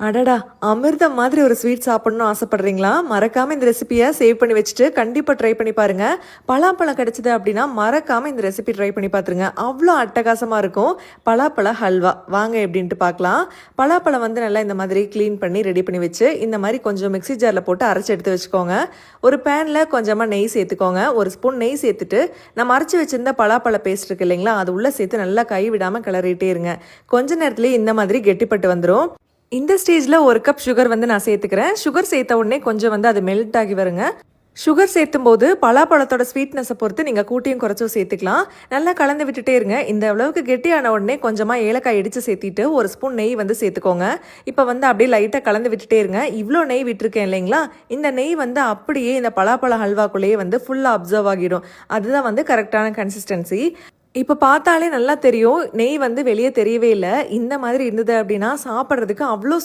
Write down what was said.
அடடா! அமிர்தம் மாதிரி ஒரு ஸ்வீட் சாப்பிடணும்னு ஆசைப்படுறீங்களா? மறக்காம இந்த ரெசிபிய சேவ் பண்ணி வச்சுட்டு கண்டிப்பா ட்ரை பண்ணி பாருங்க. பலாப்பழம் கிடைச்சது அப்படின்னா, மறக்காம இந்த ரெசிபி ட்ரை பண்ணி பார்த்துருங்க. அவ்ளோ அட்டகாசமா இருக்கும். பலாப்பழ ஹல்வா. வாங்க எப்படின்ட்டு பார்க்கலாம். பலாப்பழம் வந்து நல்லா இந்த மாதிரி கிளீன் பண்ணி ரெடி பண்ணி வச்சு, இந்த மாதிரி கொஞ்சம் மிக்ஸி ஜார்ல போட்டு அரைச்சு எடுத்து வச்சுக்கோங்க. ஒரு பேன்ல கொஞ்சமா நெய் சேர்த்துக்கோங்க. 1 ஸ்பூன் நெய் சேர்த்துட்டு, நம்ம அரைச்சு வச்சிருந்த பலாப்பழ பேஸ்ட் இருக்கு இல்லைங்களா? அது உள்ள சேர்த்து நல்லா கை விடாம கிளறிட்டே இருங்க. கொஞ்ச நேரத்திலேயே இந்த மாதிரி கெட்டிப்பட்டு வந்துரும். இந்த ஸ்டேஜில் 1 கப் சுகர் வந்து நான் சேர்த்துக்கிறேன். சுகர் சேர்த்த உடனே கொஞ்சம் வந்து அது மெல்ட் ஆகி வருங்க. சுகர் சேர்த்தும் போது பலாப்பழத்தோட ஸ்வீட்னஸை பொறுத்து நீங்கள் கூட்டியும் குறைச்சும் சேர்த்துக்கலாம். நல்லா கலந்து விட்டுட்டே இருங்க. இந்த அளவுக்கு கெட்டியான உடனே கொஞ்சமாக ஏலக்காய் இடித்து சேர்த்திட்டு 1 ஸ்பூன் நெய் வந்து சேர்த்துக்கோங்க. இப்போ வந்து அப்படியே லைட்டாக கலந்து விட்டுட்டே இருங்க. இவ்வளோ நெய் விட்டுருக்கேன் இல்லைங்களா? இந்த நெய் வந்து அப்படியே இந்த பலாப்பழ ஹல்வாக்குள்ளேயே வந்து ஃபுல்லாக அப்சர்வ் ஆகிடும். அதுதான் வந்து கரெக்டான கன்சிஸ்டன்சி. இப்போ பார்த்தாலே நல்லா தெரியும். நெய் வந்து வெளியே தெரியவே இல்லை. இந்த மாதிரி இருந்தது அப்படின்னா சாப்பிட்றதுக்கு அவ்வளோ